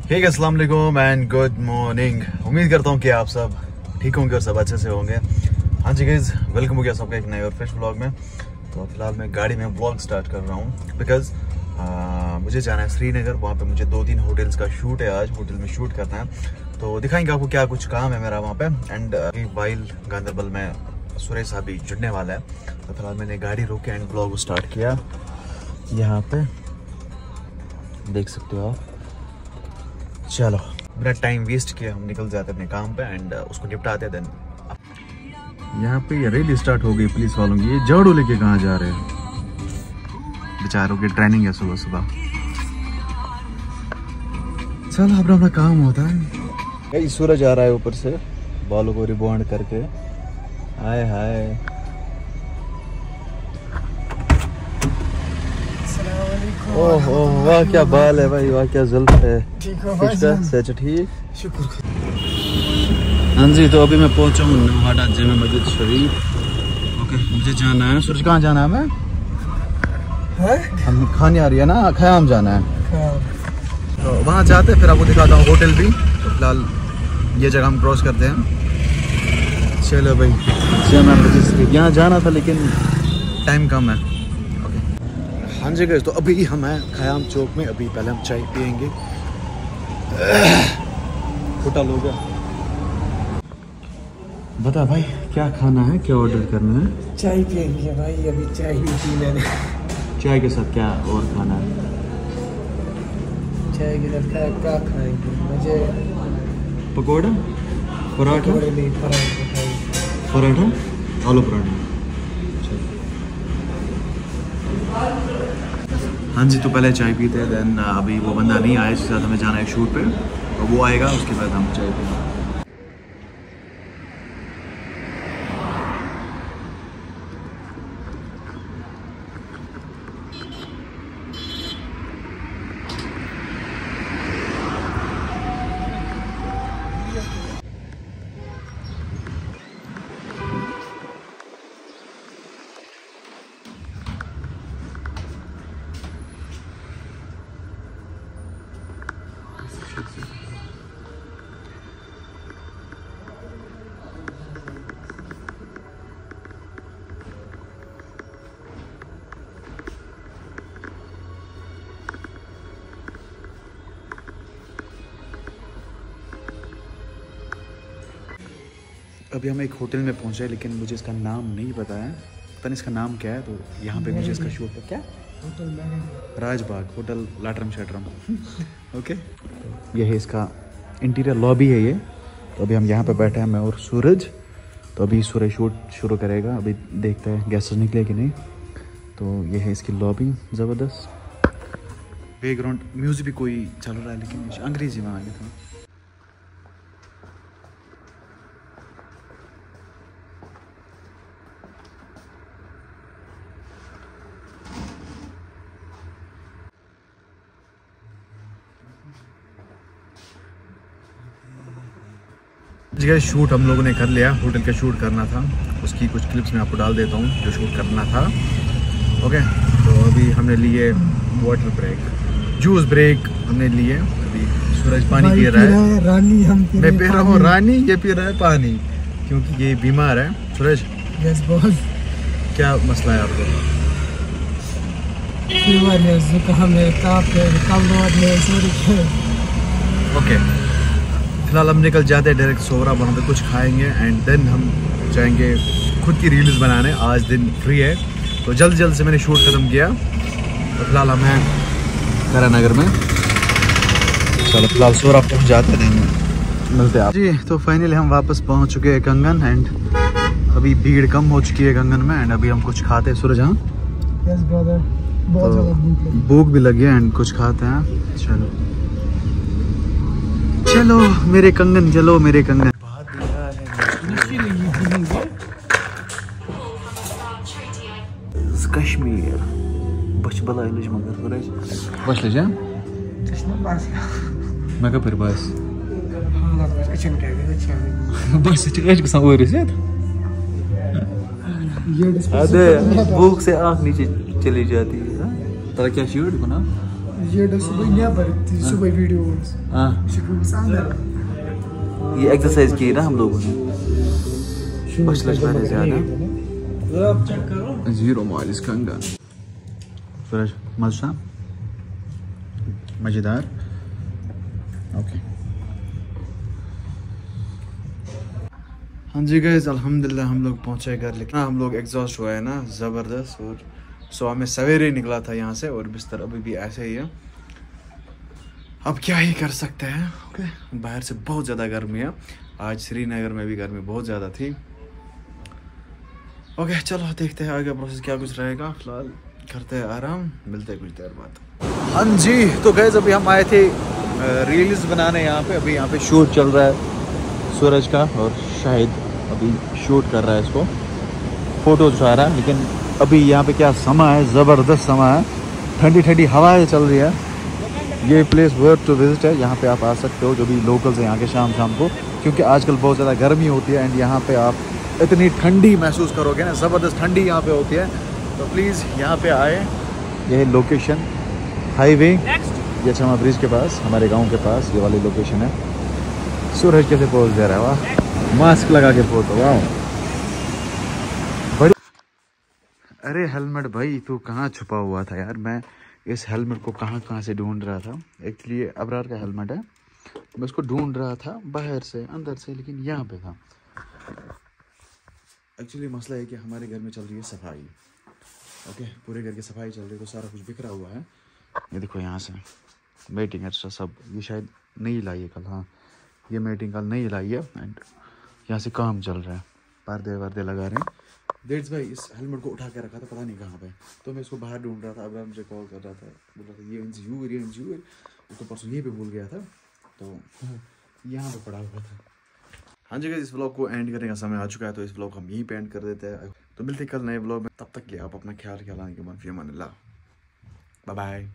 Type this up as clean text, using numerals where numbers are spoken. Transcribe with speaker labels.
Speaker 1: Hey guys, अस्सलाम वालेकुम and good morning. उम्मीद करता हूँ कि आप सब ठीक होंगे और सब अच्छे से होंगे। हाँ जी गाइस, वेलकम हो गया सबका एक नए और फ्रेश व्लॉग में। तो फिलहाल मैं गाड़ी में व्लॉग स्टार्ट कर रहा हूँ बिकॉज मुझे जाना है श्रीनगर। वहाँ पे मुझे 2-3 होटल्स का शूट है, आज होटल में शूट करना है। तो दिखाएंगे आपको क्या कुछ काम है मेरा वहाँ पे। एंड वाइल गांधरबल में सुरेश साहब भी जुड़ने वाला है। तो फिलहाल मैंने गाड़ी रोकी एंड व्लॉग स्टार्ट किया। यहाँ पे देख सकते हो आप। चलो मेरा टाइम वेस्ट किया, हम निकल जाते अपने काम पे एंड उसको निपटाते देन। यहाँ पे ये रेली स्टार्ट हो गई पुलिस वालों की। ये झाड़ू लेके कहाँ जा रहे हैं बेचारों की, ट्रेनिंग है सुबह सुबह। चलो अपना अपना काम होता है। सूरज आ रहा है ऊपर से बालों को रिबॉन्ड करके। हाय हाय, ओह वाह क्या बाल है भाई, वाह क्या जुल्फ है। ठीक हो भाई? ठीक, शुक्र। हाँ जी, तो अभी मैं पहुंचा हूँ नवादा जामा मस्जिद शरीफ। ओके, मुझे जाना है। सूरज कहाँ जाना है? मैं हम खाने आ रही है ना, ख़याम जाना है। तो वहाँ जाते फिर आपको दिखाता हूँ होटल भी। तो फिलहाल ये जगह हम क्रॉस करते हैं। चलो भाई, जामा मस्जिद शरीफ यहाँ जाना था लेकिन टाइम कम है। हाँ जी गाइस, तो अभी हम हैं ख़याम चौक में। अभी पहले हम चाय पियेंगे। होटल हो गया। बता भाई क्या खाना है, क्या ऑर्डर करना है?
Speaker 2: चाय पियेंगे भाई, अभी चाय नहीं पी मैंने।
Speaker 1: चाय के साथ क्या और खाना है?
Speaker 2: चाय के साथ क्या खाएंगे? मुझे
Speaker 1: पकौड़ा, पराठा, पराठा, आलू पराठा। हाँ जी, तो पहले चाय पीते हैं देन अभी वो बंदा नहीं आया जिसके साथ हमें जाना है शूट पे, तो वो आएगा उसके बाद हम चाय पीएंगे। अभी हम एक होटल में पहुंचे लेकिन मुझे इसका नाम नहीं पता है। पता नहीं इसका नाम क्या है। तो यहाँ पे मुझे इसका शूट है। क्या होटल? राजबाग होटल, लाटरम शटरम। ओके, ये है इसका इंटीरियर लॉबी है ये। तो अभी हम यहाँ पे बैठे हैं, मैं और सूरज। तो अभी सूरज शूट शुरू करेगा। अभी देखते हैं गेस्ट निकले कि नहीं। तो ये है इसकी लॉबी, ज़बरदस्त। बैकग्राउंड म्यूज़िक भी कोई चल रहा है लेकिन अंग्रेजी में आ गया था। जगह शूट हम लोगों ने कर लिया। होटल का शूट करना था, उसकी कुछ क्लिप्स मैं आपको डाल देता हूँ जो शूट करना था। ओके, तो अभी हमने लिए वाटर ब्रेक, जूस ब्रेक हमने लिए। अभी सूरज पानी पी रहा है।
Speaker 2: रानी हम
Speaker 1: मैं पी रहा हूँ रानी, ये पी रहा है पानी क्योंकि ये बीमार है। सूरज,
Speaker 2: यस बॉस,
Speaker 1: क्या मसला है आपको?
Speaker 2: फीवर है, जुकाम है, काफ है, कमर है।
Speaker 1: ओके, फिलहाल हम निकल जाते हैं डायरेक्ट सोवरा। वहाँ पे कुछ खाएंगे एंड देन हम जाएंगे खुद की रील्स बनाने। आज दिन फ्री है तो जल्द जल्द से मैंने शूट ख़त्म किया। तो फिलहाल हम हैं करानगर में। चलो फिलहाल सोवरा पहुँच जाते हैं, मिलते हैं आप जी। तो फाइनली हम वापस पहुँच चुके हैं कंगन एंड अभी भीड़ कम हो चुकी है कंगन में। एंड अभी हम कुछ खाते हैं। सूरज, हाँ
Speaker 2: यस ब्रदर, बहुत ज़्यादा
Speaker 1: भूख भी लगी है एंड कुछ खाते हैं। चलो चलो मेरे कंगन, चलो मेरे कंगन। कश्मीर बच बला लज मगर बस लज मैं कपर बस बस अरे भूख से आँख नीचे चली जाती है। तेरा क्या शूट को ना
Speaker 2: ये सुबह यहाँ पर सुबह वीडियोस
Speaker 1: हाँ ये एक्सरसाइज की ना हम लोगों ने मसलज मैंने ज्यादा
Speaker 2: चेक करो
Speaker 1: 0 माइल्स कंगा सूरज मजा मजेदार ओके हाँ जी गाइस अल्हम्दुलिल्लाह हम लोग पहुंचे घर लेकिन हम लोग एग्जॉस्ट हुआ है ना ज़बरदस्त और सुबह में सवेरे निकला था यहाँ से और बिस्तर अभी भी ऐसे ही है अब क्या ही कर सकते हैं ओके बाहर से बहुत ज़्यादा गर्मी है आज श्रीनगर में भी गर्मी बहुत ज़्यादा थी ओके चलो देखते हैं आगे प्रोसेस क्या कुछ रहेगा फिलहाल करते हैं आराम मिलते हैं कुछ देर बाद हाँ जी तो गाइस अभी हम आए थे रील्स बनाने यहाँ पे अभी यहाँ पे शूट चल रहा है सूरज का और शायद अभी शूट कर रहा है इसको फोटो उठा रहा है लेकिन अभी यहाँ पे क्या समा है ज़बरदस्त समा है ठंडी ठंडी हवाएं चल रही है ये प्लेस वर्थ टू विजिट है यहाँ पे आप आ सकते हो जो भी लोकल्स हैं यहाँ के शाम को क्योंकि आजकल बहुत ज़्यादा गर्मी होती है एंड यहाँ पे आप इतनी ठंडी महसूस करोगे ना ज़बरदस्त ठंडी यहाँ पे होती है तो प्लीज़ यहाँ पे आए ये लोकेशन हाईवे यछमा ब्रिज के पास हमारे गांव के पास ये वाली लोकेशन है सूरज कैसे पोज दे रहा है वाह मास्क लगा के फोटो वाह बड़ी अरे हेलमेट भाई तू कहाँ छुपा हुआ था यार मैं इस हेलमेट को कहाँ से ढूंढ रहा था एक्चुअली ये अबरार का हेलमेट है मैं उसको ढूंढ रहा था बाहर से अंदर से लेकिन यहाँ पे था एक्चुअली मसला है कि हमारे घर में चल रही है सफाई ओके पूरे घर की सफाई चल रही है तो सारा कुछ बिखरा हुआ है ये देखो यहाँ से मेटिंग एक्स्ट्रा सब ये शायद नहीं लाई है कल हाँ ये मेटिंग कल नहीं लाई है एंड यहाँ से काम चल रहा है पर्दे वर्दे लगा रहे हैं डेट्स भाई इस हेलमेट को उठा के रखा था पता नहीं कहाँ पे तो मैं इसको बाहर ढूंढ रहा था अब मुझे कॉल कर रहा था बोल रहा था ये इंजूर उसको परसों ये पे भूल गया था तो यहाँ पे पड़ा हुआ था हाँ जी इस व्लॉग को एंड करने का समय आ चुका है तो इस व्लॉग को हम यहीं पे एंड कर देते हैं तो मिलते हैं कल नए व्लॉग में तब तक के आप अपना ख्याल आने के बाद फिर अमान अल्लाह बाय बाय।